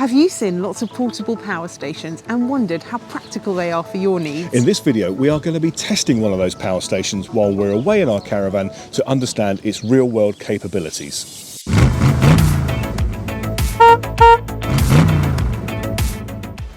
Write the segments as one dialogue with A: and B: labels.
A: Have you seen lots of portable power stations and wondered how practical they are for your needs?
B: In this video, we are going to be testing one of those power stations while we're away in our caravan to understand its real-world capabilities.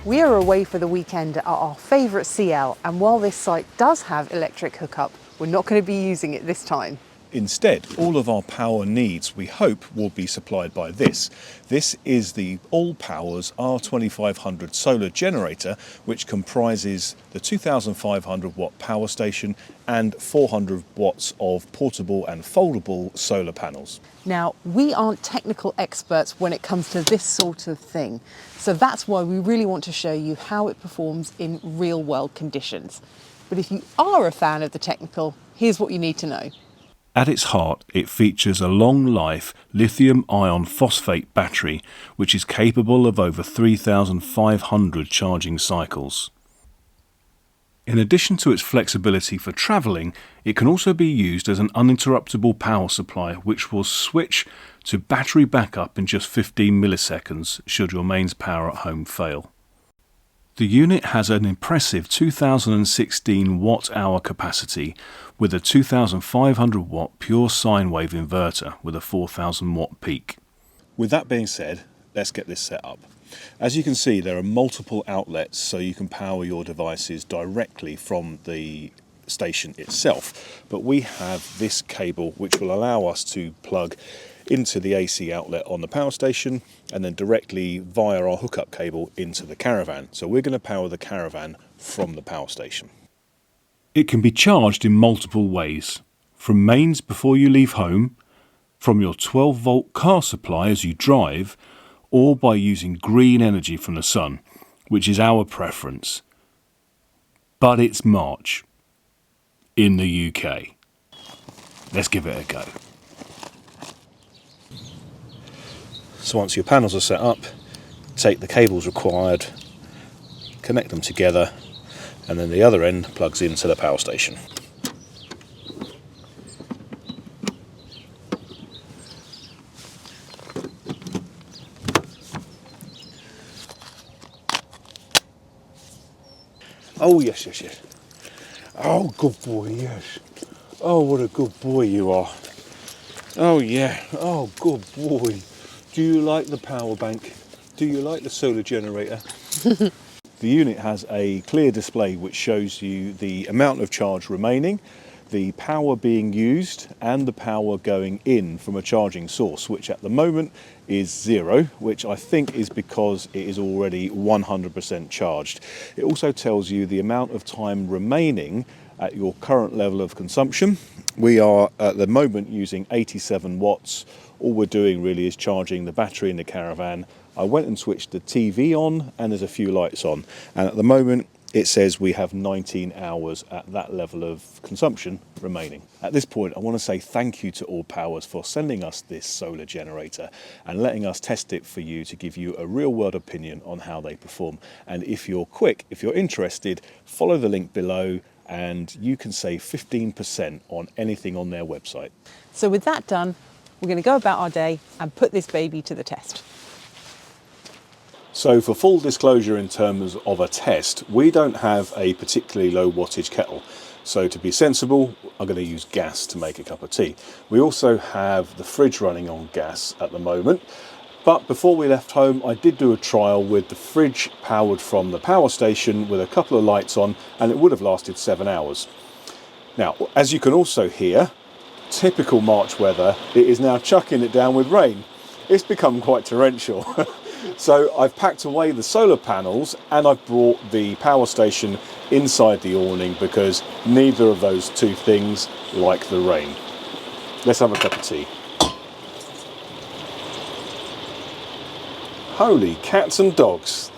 A: We are away for the weekend at our favourite CL, and while this site does have electric hookup, we're not going to be using it this time.
B: Instead, all of our power needs, we hope, will be supplied by this. This is the AllPowers R2500 Solar Generator, which comprises the 2,500 watt power station and 400 watts of portable and foldable solar panels.
A: Now, we aren't technical experts when it comes to this sort of thing, so that's why we really want to show you how it performs in real-world conditions. But if you are a fan of the technical, here's what you need to know.
B: At its heart, it features a long-life lithium iron phosphate battery, which is capable of over 3,500 charging cycles. In addition to its flexibility for travelling, it can also be used as an uninterruptible power supply, which will switch to battery backup in just 15 milliseconds should your mains power at home fail. The unit has an impressive 2016 watt-hour capacity with a 2,500 watt pure sine wave inverter with a 4,000 watt peak. With that being said, let's get this set up. As you can see, there are multiple outlets so you can power your devices directly from the station itself, but we have this cable which will allow us to plug into the AC outlet on the power station and then directly via our hookup cable into the caravan. So we're going to power the caravan from the power station. It can be charged in multiple ways, from mains before you leave home, from your 12-volt car supply as you drive, or by using green energy from the sun, which is our preference. But it's March in the UK. Let's give it a go. So once your panels are set up, take the cables required, connect them together, and then the other end plugs into the power station. Oh yes, yes, yes. Oh, good boy, yes. Oh, what a good boy you are. Oh yeah, oh good boy. Do you like the power bank? Do you like the solar generator? The unit has a clear display which shows you the amount of charge remaining, the power being used and the power going in from a charging source, which at the moment is 0, which I think is because it is already 100% charged. It also tells you the amount of time remaining at your current level of consumption. We are at the moment using 87 watts. All we're doing really is charging the battery in the caravan. I went and switched the TV on and there's a few lights on. And at the moment it says we have 19 hours at that level of consumption remaining. At this point, I want to say thank you to AllPowers for sending us this solar generator and letting us test it for you to give you a real world opinion on how they perform. And if you're quick, if you're interested, follow the link below and you can save 15% on anything on their website.
A: So with that done, we're going to go about our day and put this baby to the test.
B: So for full disclosure in terms of a test, we don't have a particularly low wattage kettle. So to be sensible, I'm going to use gas to make a cup of tea. We also have the fridge running on gas at the moment. But before we left home, I did do a trial with the fridge powered from the power station with a couple of lights on, and it would have lasted 7 hours. Now, as you can also hear, typical March weather, it is now chucking it down with rain. It's become quite torrential. So I've packed away the solar panels and I've brought the power station inside the awning because neither of those two things like the rain. Let's have a cup of tea. Holy cats and dogs.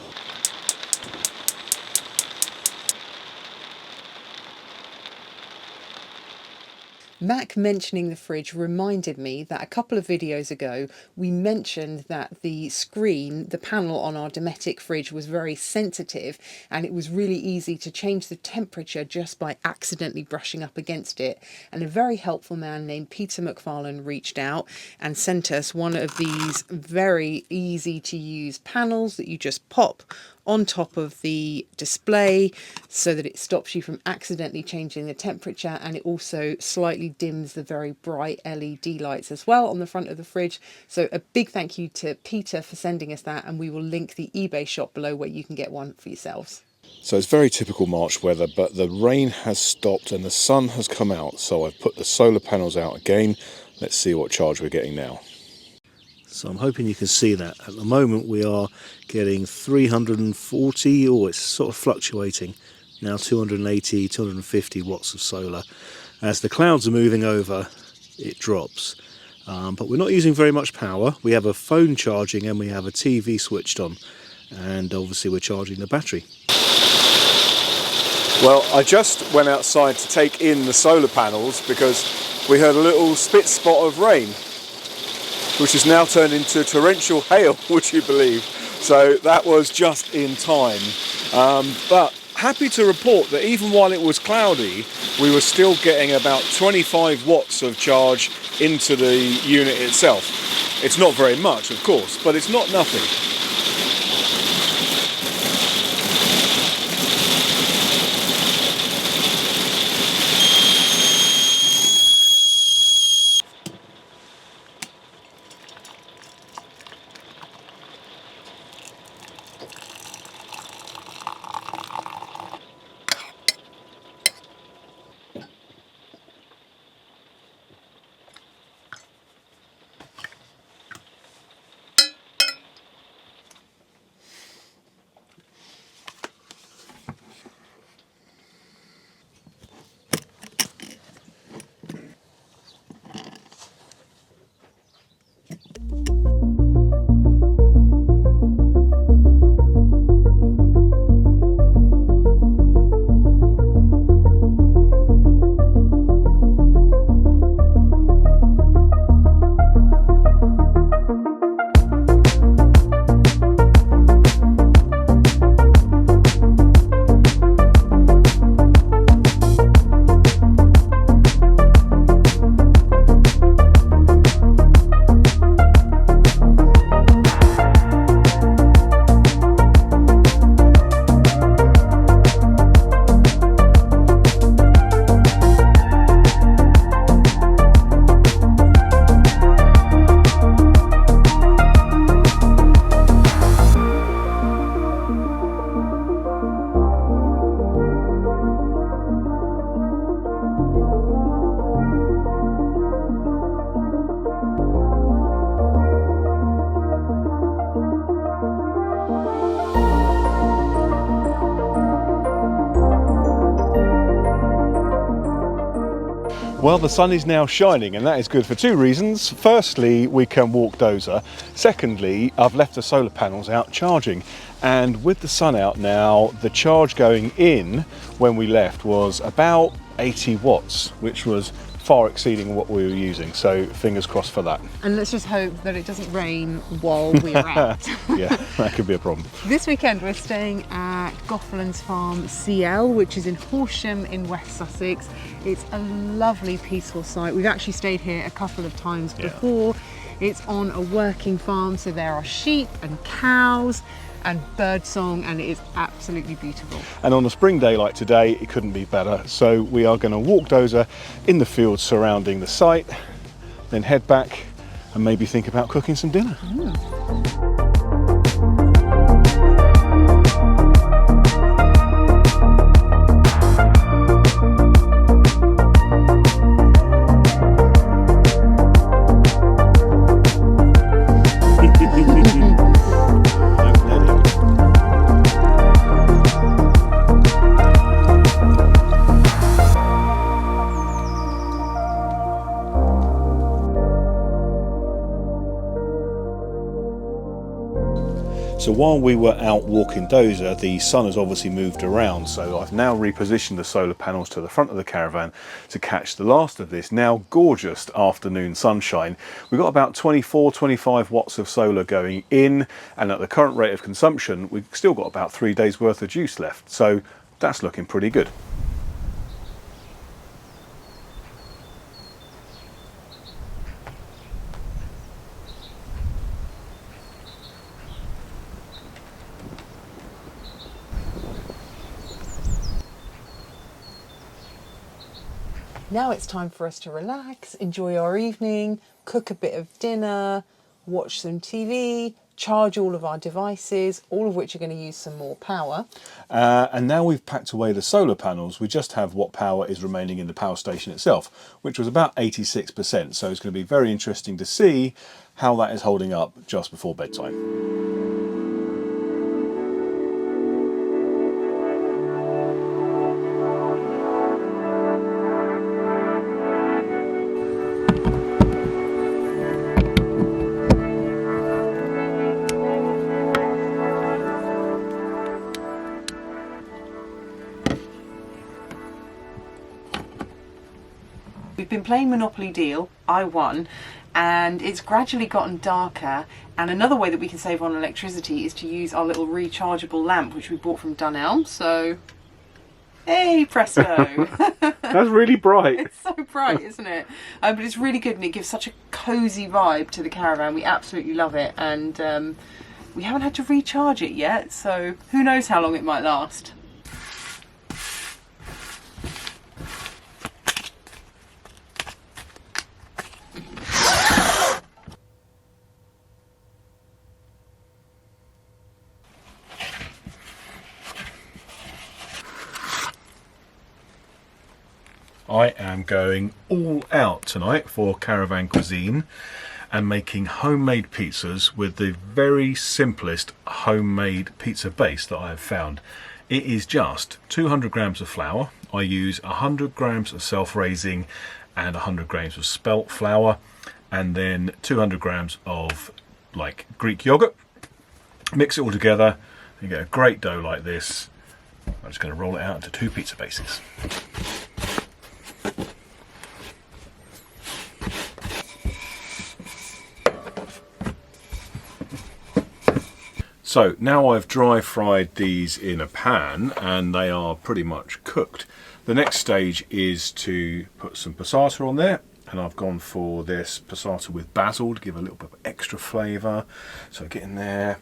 A: Mac mentioning the fridge reminded me that a couple of videos ago we mentioned that the screen, the panel on our Dometic fridge was very sensitive and it was really easy to change the temperature just by accidentally brushing up against it. And a very helpful man named Peter McFarlane reached out and sent us one of these very easy to use panels that you just pop on top of the display so that it stops you from accidentally changing the temperature, and it also slightly dims the very bright LED lights as well on the front of the fridge. So a big thank you to Peter for sending us that, and we will link the eBay shop below where you can get one for yourselves.
B: So it's very typical March weather, but the rain has stopped and the sun has come out, so I've put the solar panels out again. Let's see what charge we're getting now. So I'm hoping you can see that. At the moment we are getting 340, it's sort of fluctuating. Now 280, 250 watts of solar. As the clouds are moving over, it drops. But we're not using very much power. We have a phone charging and we have a TV switched on. And obviously we're charging the battery. Well, I just went outside to take in the solar panels because we heard a little spit spot of rain, which has now turned into torrential hail, would you believe? So that was just in time. But happy to report that even while it was cloudy, we were still getting about 25 watts of charge into the unit itself. It's not very much, of course, but it's not nothing. Well, the sun is now shining, and that is good for two reasons. Firstly, we can walk dozer. Secondly, I've left the solar panels out charging, and with the sun out now, the charge going in when we left was about 80 watts, which was far exceeding what we were using, so fingers crossed for that.
A: And let's just hope that it doesn't rain while we're out.
B: Yeah, that could be a problem.
A: This weekend we're staying at Gofflands Farm CL, which is in Horsham in West Sussex. It's a lovely peaceful site. We've actually stayed here a couple of times before. It's on a working farm, so there are sheep and cows and bird song, and it is absolutely beautiful.
B: And on a spring day like today, it couldn't be better. So we are going to walk dozer in the fields surrounding the site, then head back and maybe think about cooking some dinner. So while we were out walking Dozer, the sun has obviously moved around, so I've now repositioned the solar panels to the front of the caravan to catch the last of this now gorgeous afternoon sunshine. We've got about 24-25 watts of solar going in, and at the current rate of consumption we've still got about 3 days worth of juice left, so that's looking pretty good.
A: Now it's time for us to relax, enjoy our evening, cook a bit of dinner, watch some TV, charge all of our devices, all of which are going to use some more power.
B: And now we've packed away the solar panels, we just have what power is remaining in the power station itself, which was about 86%. So it's going to be very interesting to see how that is holding up just before bedtime.
A: We've been playing Monopoly Deal, I won, and it's gradually gotten darker, and another way that we can save on electricity is to use our little rechargeable lamp which we bought from Dunelm, so hey presto!
B: That's really bright.
A: It's so bright, isn't it? But it's really good and it gives such a cosy vibe to the caravan. We absolutely love it, and we haven't had to recharge it yet, so who knows how long it might last.
B: I am going all out tonight for caravan cuisine and making homemade pizzas with the very simplest homemade pizza base that I have found. It is just 200 grams of flour. I use 100 grams of self-raising and 100 grams of spelt flour, and then 200 grams of like Greek yogurt. Mix it all together, you get a great dough like this. I'm just going to roll it out into 2 pizza bases. So now I've dry fried these in a pan and they are pretty much cooked. The next stage is to put some passata on there, and I've gone for this passata with basil to give a little bit of extra flavour. So get in there,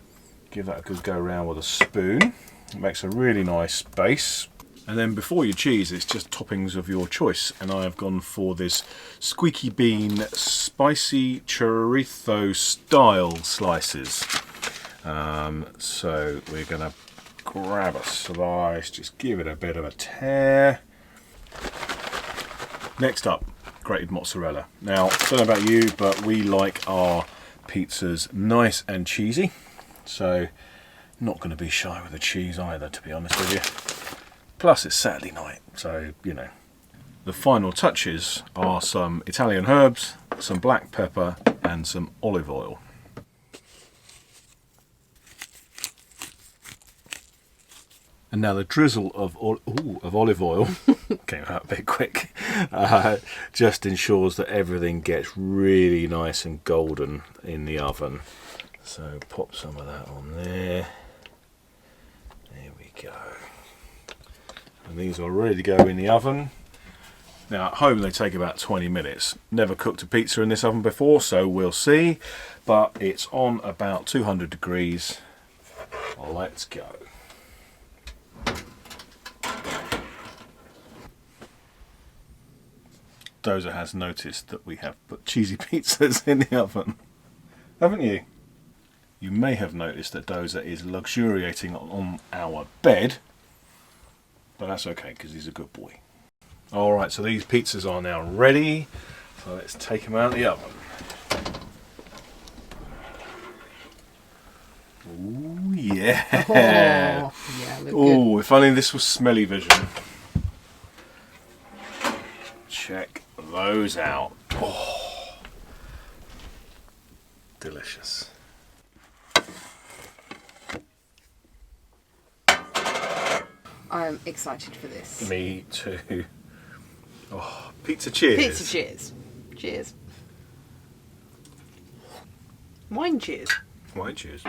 B: give that a good go around with a spoon. It makes a really nice base. And then before your cheese, it's just toppings of your choice. And I have gone for this squeaky bean spicy chorizo style slices. So we're going to grab a slice, just give it a bit of a tear. Next up, grated mozzarella. Now, I don't know about you, but we like our pizzas nice and cheesy. So not going to be shy with the cheese either, to be honest with you. Plus it's Saturday night, so you know. The final touches are some Italian herbs, some black pepper and some olive oil. And now the drizzle of olive oil, came out a bit quick, just ensures that everything gets really nice and golden in the oven. So pop some of that on there. There we go. And these are ready to go in the oven. Now at home they take about 20 minutes. Never cooked a pizza in this oven before, so we'll see. But it's on about 200 degrees. Let's go. Dozer has noticed that we have put cheesy pizzas in the oven. Haven't you? You may have noticed that Dozer is luxuriating on our bed. But that's okay, because he's a good boy. Alright, so these pizzas are now ready. So let's take them out of the oven. Ooh, yeah.
A: Oh, yeah, look
B: Ooh,
A: good.
B: if only this was smelly vision. Check those out. Oh, delicious.
A: I'm excited for this.
B: Me too. Oh, pizza cheers.
A: Pizza cheers. Cheers. Wine cheers.
B: Wine cheers.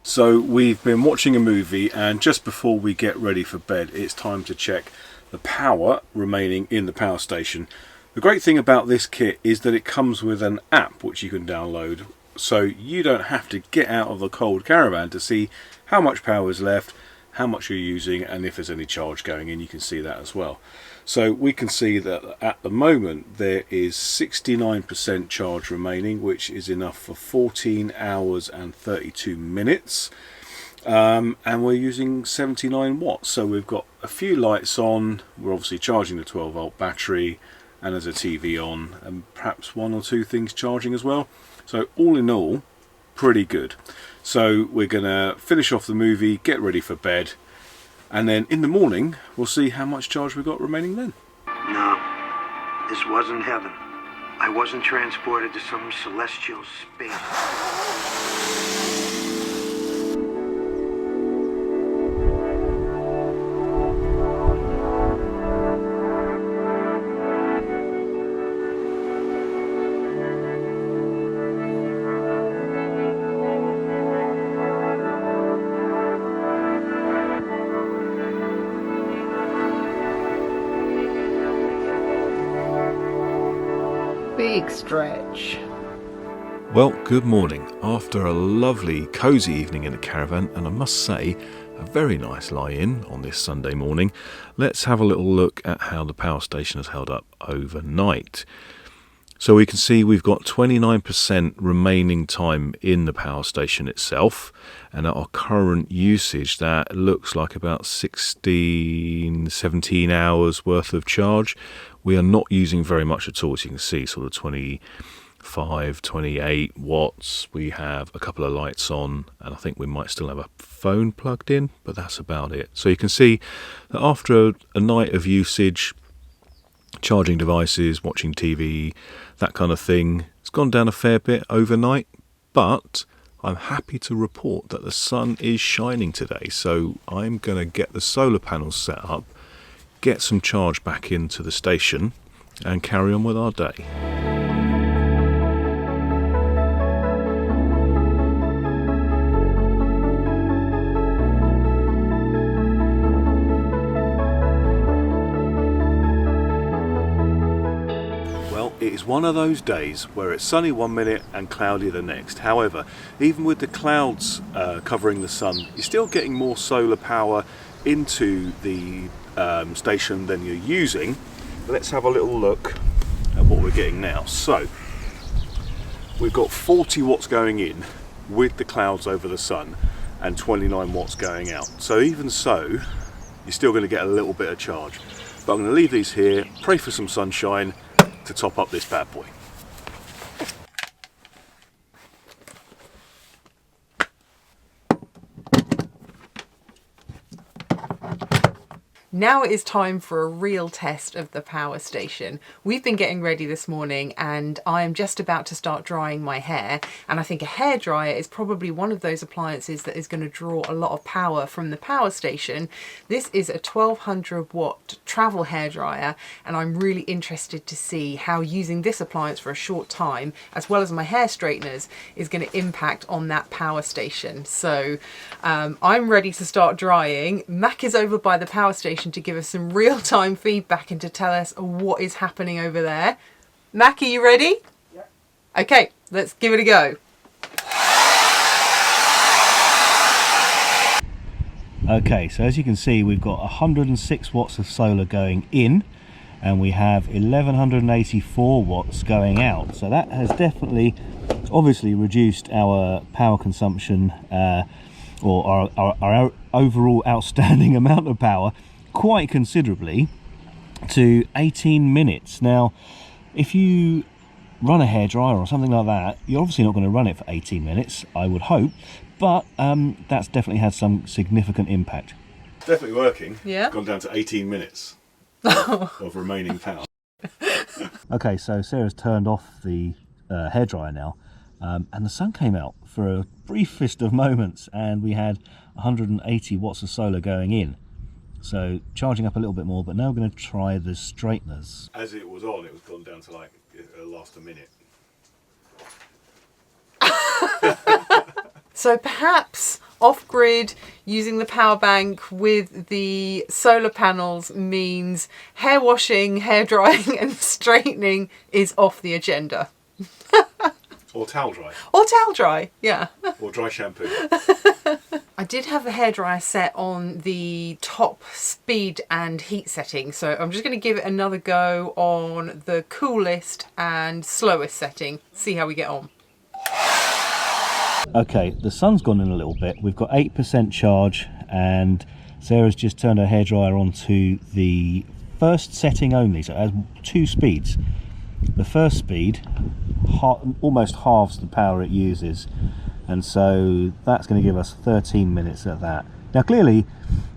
B: So we've been watching a movie, and just before we get ready for bed, it's time to check the power remaining in the power station. The great thing about this kit is that it comes with an app which you can download, so you don't have to get out of the cold caravan to see how much power is left, how much you're using, and if there's any charge going in. You can see that as well. So we can see that at the moment there is 69% charge remaining, which is enough for 14 hours and 32 minutes. And we're using 79 watts, so we've got a few lights on. We're obviously charging the 12 volt battery, and there's a TV on, and perhaps one or two things charging as well. So all in all, pretty good. So we're gonna finish off the movie, get ready for bed, and then in the morning we'll see how much charge we've got remaining then.
C: No, this wasn't heaven. I wasn't transported to some celestial space.
A: Big stretch.
B: Well, good morning. After a lovely cosy evening in the caravan, and I must say a very nice lie-in on this Sunday morning, let's have a little look at how the power station has held up overnight. So we can see we've got 29% remaining time in the power station itself, and at our current usage that looks like about 17 hours worth of charge. We are not using very much at all, as you can see, sort of 25, 28 watts. We have a couple of lights on, and I think we might still have a phone plugged in, but that's about it. So you can see that after a night of usage, charging devices, watching TV, that kind of thing, it's gone down a fair bit overnight, but I'm happy to report that the sun is shining today, so I'm going to get the solar panels set up, get some charge back into the station, and carry on with our day. It is one of those days where it's sunny one minute and cloudy the next. However, even with the clouds covering the sun, you're still getting more solar power into the station than you're using. Let's have a little look at what we're getting now. So we've got 40 watts going in with the clouds over the sun and 29 watts going out. So even so, you're still going to get a little bit of charge. But I'm going to leave these here, pray for some sunshine to top up this bad boy.
A: Now it is time for a real test of the power station. We've been getting ready this morning and I am just about to start drying my hair, and I think a hairdryer is probably one of those appliances that is going to draw a lot of power from the power station. This is a 1200 watt travel hairdryer, and I'm really interested to see how using this appliance for a short time, as well as my hair straighteners, is going to impact on that power station. So I'm ready to start drying. Mac is over by the power station to give us some real-time feedback and to tell us what is happening over there. Mac, are you ready? Yeah. Okay, let's give it a go.
D: Okay, so as you can see, we've got 106 watts of solar going in, and we have 1184 watts going out. So that has definitely, obviously, reduced our power consumption, or our overall outstanding amount of power quite considerably, to 18 minutes. Now, if you run a hairdryer or something like that, you're obviously not going to run it for 18 minutes, I would hope, but that's definitely had some significant impact.
B: Definitely working.
A: Yeah.
B: It's gone down to 18 minutes of remaining power.
D: Okay, so Sarah's turned off the hairdryer now, and the sun came out for a briefest of moments, and we had 180 watts of solar going in. So charging up a little bit more, but now we're going to try the straighteners.
B: As it was on, it was gone down to like last a minute.
A: So perhaps off-grid using the power bank with the solar panels means hair washing, hair drying and straightening is off the agenda.
B: Or towel dry.
A: Or towel dry, yeah.
B: Or dry shampoo.
A: I did have the hairdryer set on the top speed and heat setting, so I'm just going to give it another go on the coolest and slowest setting, see how we get on.
D: Okay, the sun's gone in a little bit. We've got 8% charge, and Sarah's just turned her hairdryer onto the first setting only, so it has 2 speeds. The first speed almost halves the power it uses, and so that's going to give us 13 minutes at that. Now clearly,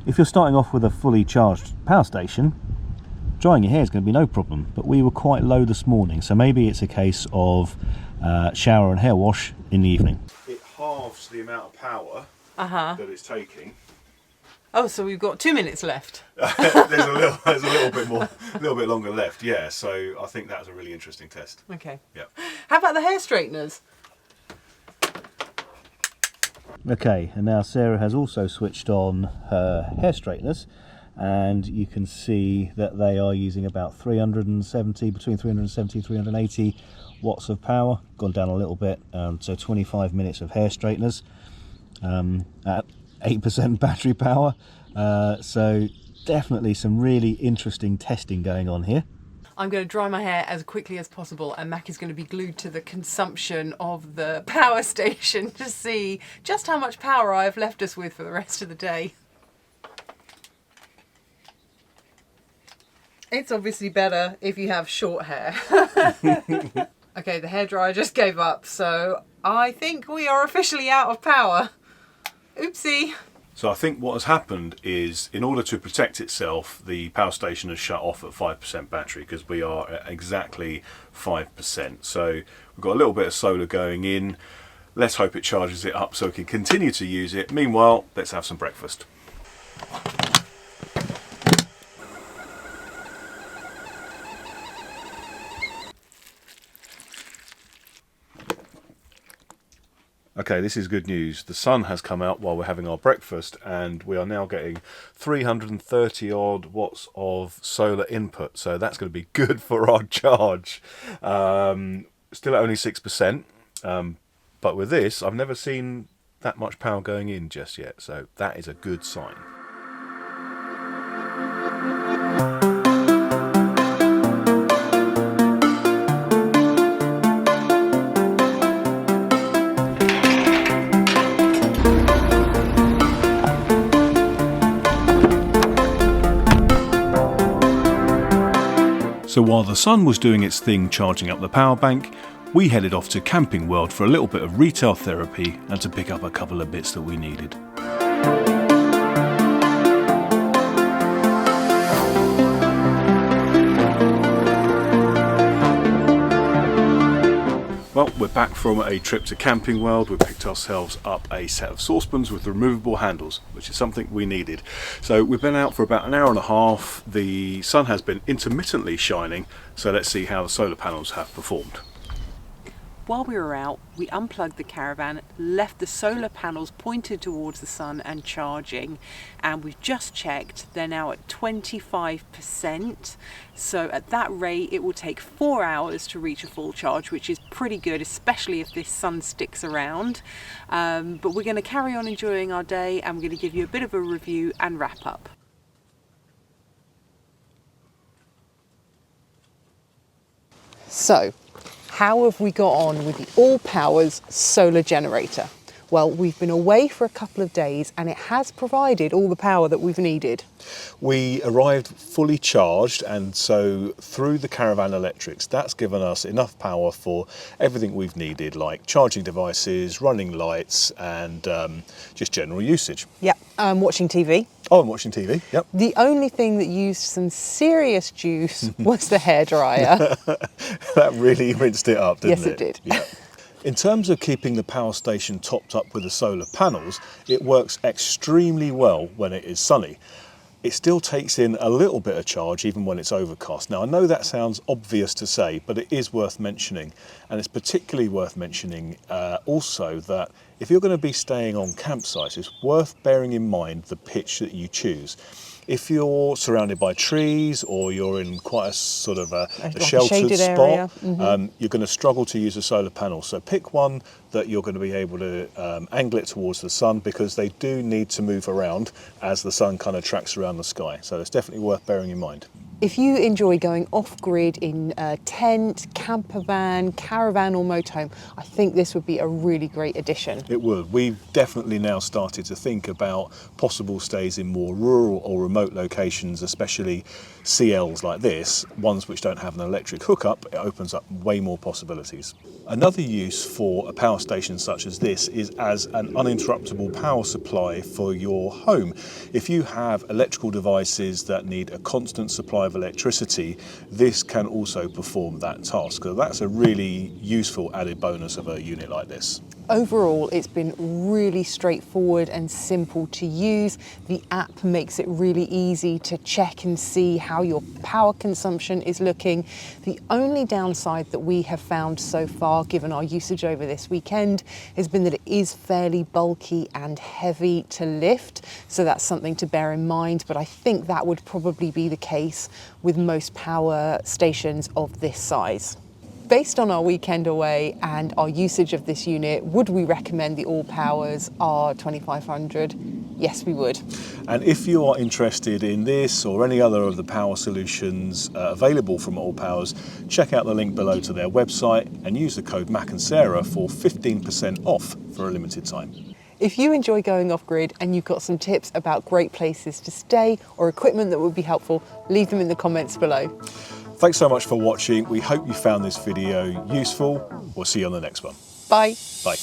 D: if you're starting off with a fully charged power station, drying your hair is going to be no problem, but we were quite low this morning, so maybe it's a case of shower and hair wash in the evening.
B: It halves the amount of power that it's taking.
A: Oh, so we've got 2 minutes left.
B: There's a little bit longer left. Yeah, so I think that was a really interesting test.
A: Okay.
B: Yeah.
A: How about the hair straighteners?
D: Okay, and now Sarah has also switched on her hair straighteners, and you can see that they are using about between 370 and 380 watts of power. Gone down a little bit, so 25 minutes of hair straighteners at 8% battery power. So definitely some really interesting testing going on here.
A: I'm going to dry my hair as quickly as possible, and Mac is going to be glued to the consumption of the power station to see just how much power I have left us with for the rest of the day. It's obviously better if you have short hair. Okay, the hairdryer just gave up, so I think we are officially out of power. Oopsie.
B: So I think what has happened is, in order to protect itself, the power station has shut off at 5% battery, because we are at exactly 5%. So we've got a little bit of solar going in. Let's hope it charges it up so we can continue to use it. Meanwhile, let's have some breakfast. Okay, this is good news. The sun has come out while we're having our breakfast, and we are now getting 330 odd watts of solar input. So that's going to be good for our charge. Still at only 6%, but with this, I've never seen that much power going in just yet. So that is a good sign. So while the sun was doing its thing charging up the power bank, we headed off to Camping World for a little bit of retail therapy and to pick up a couple of bits that we needed. Well, we're back from a trip to Camping World. We picked ourselves up a set of saucepans with removable handles, which is something we needed. So we've been out for about an hour and a half. The sun has been intermittently shining, so let's see how the solar panels have performed.
A: While we were out, we unplugged the caravan, left the solar panels pointed towards the sun and charging, and we've just checked, they're now at 25%. So at that rate, it will take 4 hours to reach a full charge, which is pretty good, especially if this sun sticks around. But we're going to carry on enjoying our day, and we're going to give you a bit of a review and wrap up. So, how have we got on with the AllPowers Solar Generator? Well, we've been away for a couple of days and it has provided all the power that we've needed.
B: We arrived fully charged, and so through the Caravan Electrics, that's given us enough power for everything we've needed, like charging devices, running lights, and just general usage.
A: Yep, watching TV.
B: Oh, I'm watching TV, yep.
A: The only thing that used some serious juice was the hairdryer.
B: That really rinsed it up, didn't it?
A: Yes, it did.
B: Yeah. In terms of keeping the power station topped up with the solar panels, it works extremely well when it is sunny. It still takes in a little bit of charge even when it's overcast. Now I know that sounds obvious to say, but it is worth mentioning, and it's particularly worth mentioning also that if you're going to be staying on campsites, it's worth bearing in mind the pitch that you choose. If you're surrounded by trees or you're in quite a sort of a sheltered spot, you're going to struggle to use a solar panel. So pick one that you're going to be able to angle it towards the sun, because they do need to move around as the sun kind of tracks around the sky. So it's definitely worth bearing in mind.
A: If you enjoy going off-grid in a tent, camper van, caravan or motorhome, I think this would be a really great addition.
B: It would. We've definitely now started to think about possible stays in more rural or remote locations, especially CLs like this, ones which don't have an electric hookup. It opens up way more possibilities. Another use for a power station such as this is as an uninterruptible power supply for your home. If you have electrical devices that need a constant supply of electricity, this can also perform that task. So that's a really useful added bonus of a unit like this.
A: Overall, it's been really straightforward and simple to use. The app makes it really easy to check and see how your power consumption is looking. The only downside that we have found so far, given our usage over this weekend, has been that it is fairly bulky and heavy to lift. So that's something to bear in mind, but I think that would probably be the case with most power stations of this size. Based on our weekend away and our usage of this unit, would we recommend the AllPowers R2500? Yes, we would.
B: And if you are interested in this or any other of the power solutions available from AllPowers, check out the link below to their website and use the code Mac and Sarah for 15% off for a limited time.
A: If you enjoy going off-grid and you've got some tips about great places to stay or equipment that would be helpful, leave them in the comments below.
B: Thanks so much for watching. We hope you found this video useful. We'll see you on the next one.
A: Bye.
B: Bye.